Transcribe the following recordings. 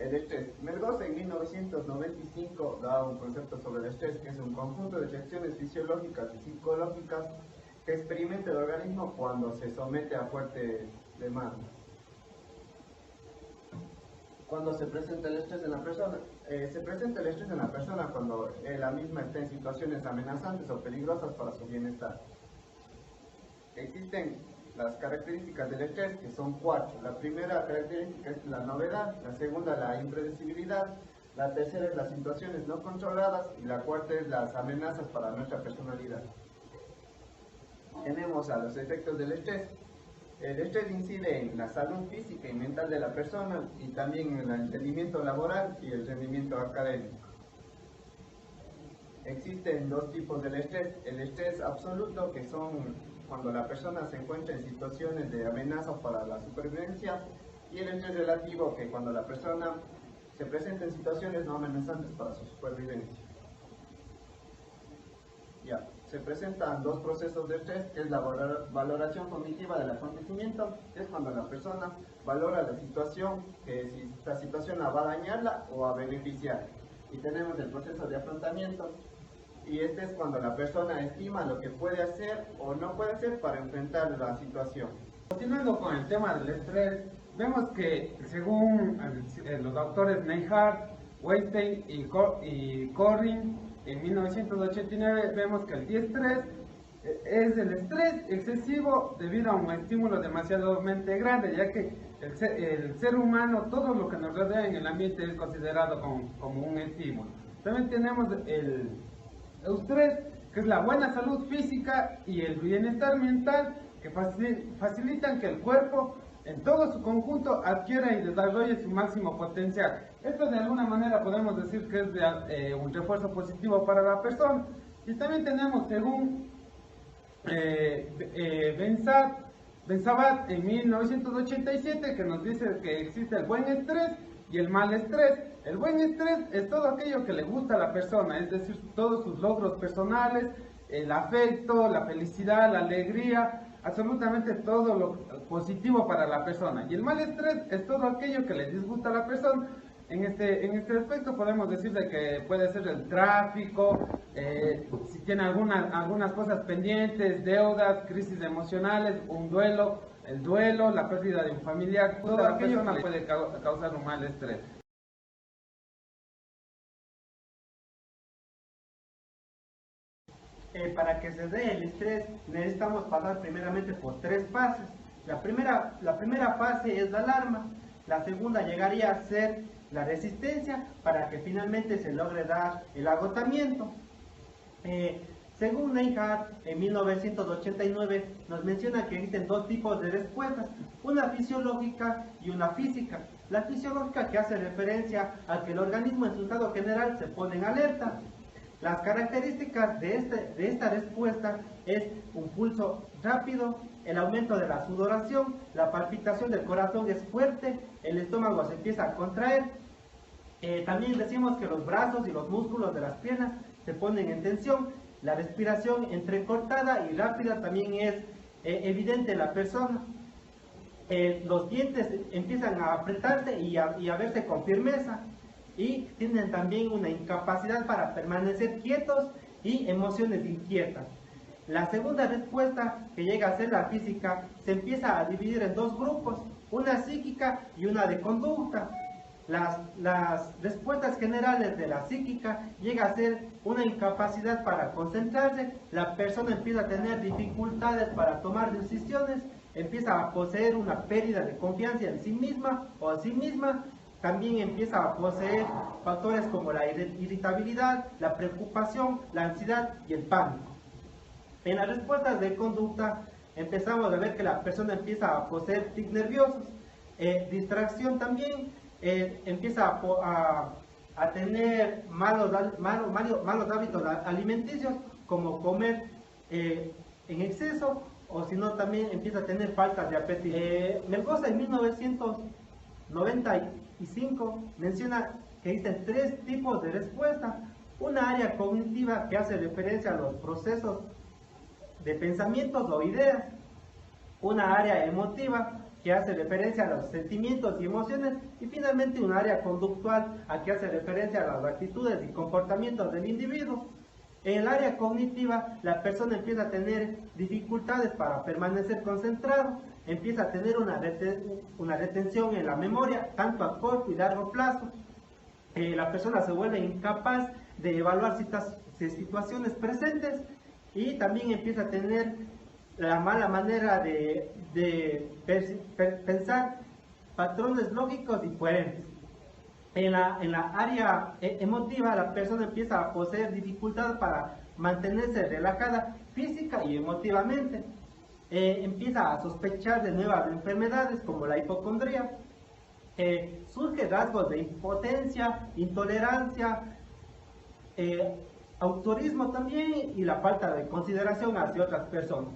El estrés. Melgoza en 1995 da un concepto sobre el estrés, que es un conjunto de reacciones fisiológicas y psicológicas que experimenta el organismo cuando se somete a fuertes demandas. Cuando se presenta el estrés en la persona, se presenta el estrés en la persona cuando la misma está en situaciones amenazantes o peligrosas para su bienestar. Existen las características del estrés, que son 4. La primera característica es la novedad, la segunda la impredecibilidad, la tercera es las situaciones no controladas y la cuarta es las amenazas para nuestra personalidad. Tenemos a los efectos del estrés. El estrés incide en la salud física y mental de la persona y también en el rendimiento laboral y el rendimiento académico. Existen dos tipos del estrés: el estrés absoluto, que son cuando la persona se encuentra en situaciones de amenaza para la supervivencia, y el estrés relativo, que cuando la persona se presenta en situaciones no amenazantes para su supervivencia. Se presentan dos procesos de estrés, que es la valoración cognitiva del acontecimiento, que es cuando la persona valora la situación, que si esta situación la va a dañarla o a beneficiar. Y tenemos el proceso de afrontamiento, y este es cuando la persona estima lo que puede hacer o no puede hacer para enfrentar la situación. Continuando con el tema del estrés, vemos que según los autores Neihart, Weinstein y Corrin, en 1989 vemos que el diestrés es el estrés excesivo debido a un estímulo demasiado grande, ya que el ser humano, todo lo que nos rodea en el ambiente es considerado como un estímulo. También tenemos el eustrés, que es la buena salud física y el bienestar mental, que facilitan que el cuerpo en todo su conjunto adquiera y desarrolle su máximo potencial. Esto de alguna manera podemos decir que es un refuerzo positivo para la persona. Y también tenemos, según Ben-Sabat en 1987, que nos dice que existe el buen estrés y el mal estrés. El buen estrés es todo aquello que le gusta a la persona, es decir, todos sus logros personales, el afecto, la felicidad, la alegría, absolutamente todo lo positivo para la persona. Y el mal estrés es todo aquello que le disgusta a la persona. En este aspecto podemos decir de que puede ser el tráfico, si tiene algunas cosas pendientes, deudas, crisis emocionales, un duelo, el duelo, la pérdida de un familiar, todo aquello que puede causar un mal estrés. Para que se dé el estrés necesitamos pasar primeramente por 3 fases. La primera fase es la alarma, la segunda llegaría a ser la resistencia, para que finalmente se logre dar el agotamiento. Según Neihart, en 1989 nos menciona que existen 2 tipos de respuestas, una fisiológica y una física. La fisiológica, que hace referencia a que el organismo en su estado general se pone en alerta. Las características de esta respuesta es un pulso rápido, el aumento de la sudoración, la palpitación del corazón es fuerte, el estómago se empieza a contraer. También decimos que los brazos y los músculos de las piernas se ponen en tensión. La respiración entrecortada y rápida también es evidente en la persona. Los dientes empiezan a apretarse y a verse con firmeza. Y tienen también una incapacidad para permanecer quietos y emociones inquietas. La segunda respuesta, que llega a ser la física, se empieza a dividir en 2 grupos, una psíquica y una de conducta. Las respuestas generales de la psíquica llega a ser una incapacidad para concentrarse, la persona empieza a tener dificultades para tomar decisiones, empieza a poseer una pérdida de confianza en sí misma o a sí misma. También empieza a poseer factores como la irritabilidad, la preocupación, la ansiedad y el pánico. En las respuestas de conducta empezamos a ver que la persona empieza a poseer tics nerviosos, distracción también, empieza a tener malos hábitos alimenticios, como comer en exceso, o si no también empieza a tener faltas de apetito. Melgoza en 1995 menciona que existen 3 tipos de respuesta: una área cognitiva, que hace referencia a los procesos de pensamientos o ideas; una área emotiva, que hace referencia a los sentimientos y emociones, y finalmente un área conductual, a que hace referencia a las actitudes y comportamientos del individuo. En el área cognitiva, la persona empieza a tener dificultades para permanecer concentrado, empieza a tener una retención en la memoria, tanto a corto y largo plazo. La persona se vuelve incapaz de evaluar situaciones presentes, y también empieza a tener la mala manera de pensar patrones lógicos y coherentes. En la área emotiva, la persona empieza a poseer dificultad para mantenerse relajada física y emotivamente. Empieza a sospechar de nuevas enfermedades como la hipocondría. Surgen rasgos de impotencia, intolerancia, autorismo también, y la falta de consideración hacia otras personas.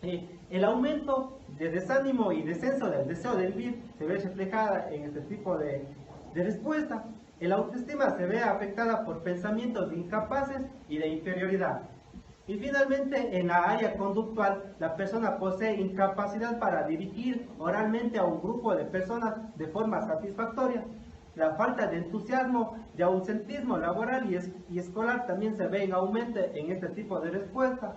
El aumento de desánimo y descenso del deseo de vivir se ve reflejada en este tipo de respuesta. El autoestima se ve afectada por pensamientos de incapaces y de inferioridad. Y finalmente, en la área conductual, la persona posee incapacidad para dirigir oralmente a un grupo de personas de forma satisfactoria. La falta de entusiasmo, de ausentismo laboral y escolar también se ve en aumento en este tipo de respuesta.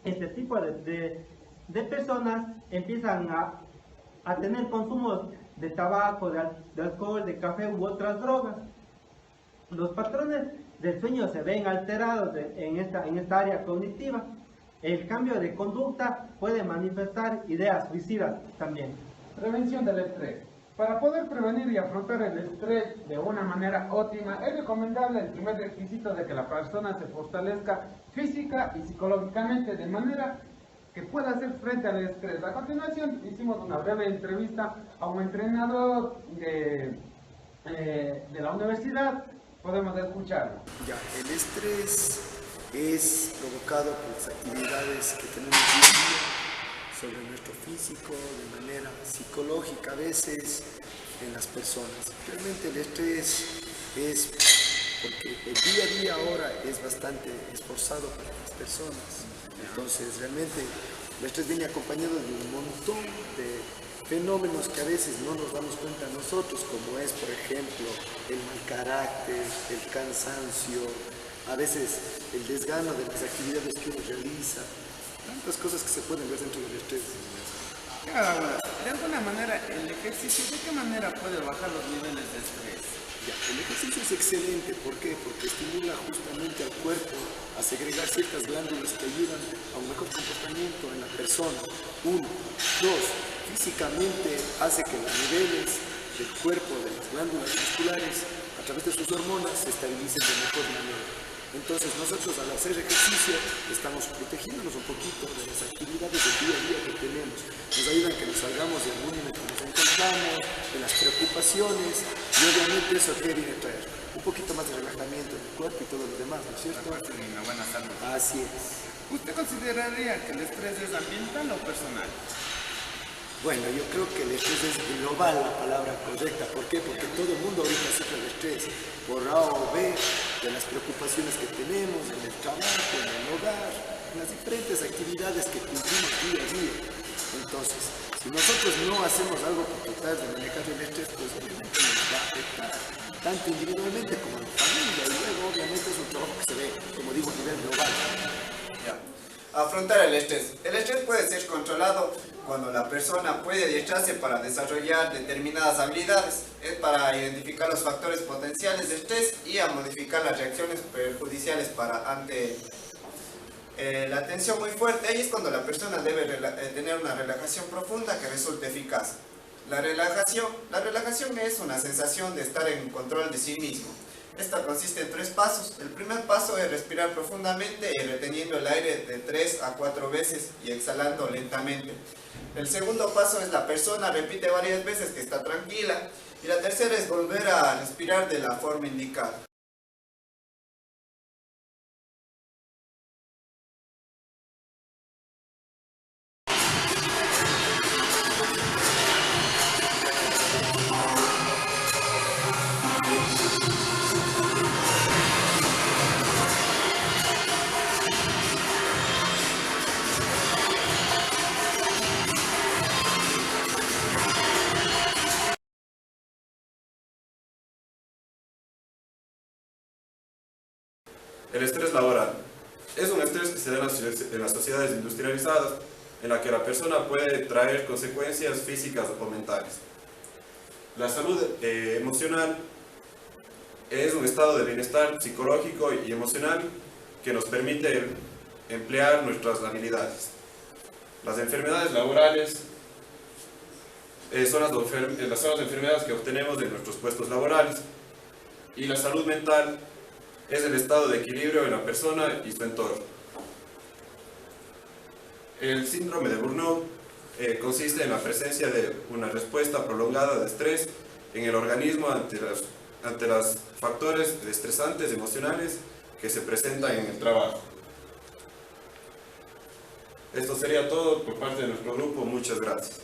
Este tipo de personas empiezan a tener consumos de tabaco, de alcohol, de café u otras drogas. Los patrones del sueño se ven alterados en esta área cognitiva. El cambio de conducta puede manifestar ideas suicidas también. Prevención del estrés. Para poder prevenir y afrontar el estrés de una manera óptima, es recomendable el primer requisito de que la persona se fortalezca física y psicológicamente de manera que pueda hacer frente al estrés. A continuación hicimos una breve entrevista a un entrenador de la universidad. Podemos escucharlo. Ya, el estrés es provocado por las actividades que tenemos día a día sobre nuestro físico, de manera psicológica a veces en las personas. Realmente el estrés es porque el día a día ahora es bastante esforzado para las personas. Entonces realmente el estrés viene acompañado de un montón de fenómenos que a veces no nos damos cuenta nosotros, como es por ejemplo el mal carácter, el cansancio, a veces el desgano de las actividades que uno realiza, tantas cosas que se pueden ver dentro del estrés. Ahora, de alguna manera, el ejercicio, ¿de qué manera puede bajar los niveles de estrés? Ya, el ejercicio es excelente, ¿por qué? Porque estimula justamente al cuerpo a segregar ciertas glándulas que ayudan a un mejor comportamiento en la persona. Uno. Dos, físicamente hace que los niveles del cuerpo, de las glándulas musculares, a través de sus hormonas, se estabilicen de mejor manera. Entonces nosotros al hacer ejercicio estamos protegiéndonos un poquito de las actividades del día a día que tenemos. Nos ayudan a que nos salgamos del mundo en el que nos encontramos, de las preocupaciones, y obviamente eso ¿qué viene a traer? Un poquito más de relajamiento del cuerpo y todo lo demás, ¿no es cierto? Aparte de una buena salud. Así es. ¿Usted consideraría que el estrés es ambiental o personal? Bueno, yo creo que el estrés es global la palabra correcta. ¿Por qué? Porque todo el mundo ahorita sufre de estrés, por A o B, de las preocupaciones que tenemos en el trabajo, en el hogar, en las diferentes actividades que cumplimos día a día. Entonces, si nosotros no hacemos algo para tratar de manejar el estrés, pues obviamente nos va a afectar, tanto individualmente como en familia, y luego obviamente es un trabajo que se ve, como digo, a nivel global. Ya. Afrontar el estrés. El estrés puede ser controlado cuando la persona puede adiestrarse para desarrollar determinadas habilidades. Es para identificar los factores potenciales de estrés y a modificar las reacciones perjudiciales ante la tensión muy fuerte. Ahí es cuando la persona debe tener una relajación profunda que resulte eficaz. La relajación es una sensación de estar en control de sí mismo. Esta consiste en 3 pasos. El primer paso es respirar profundamente y reteniendo el aire de 3 a 4 veces y exhalando lentamente. El segundo paso es la persona repite varias veces que está tranquila. Y la tercera es volver a respirar de la forma indicada. El estrés laboral. Es un estrés que se da en las sociedades industrializadas, en la que la persona puede traer consecuencias físicas o mentales. La salud emocional es un estado de bienestar psicológico y emocional que nos permite emplear nuestras habilidades. Las enfermedades laborales son las enfermedades que obtenemos de nuestros puestos laborales, y la salud mental es el estado de equilibrio en la persona y su entorno. El síndrome de Burnout consiste en la presencia de una respuesta prolongada de estrés en el organismo ante los factores estresantes emocionales que se presentan en el trabajo. Esto sería todo por parte de nuestro grupo. Muchas gracias.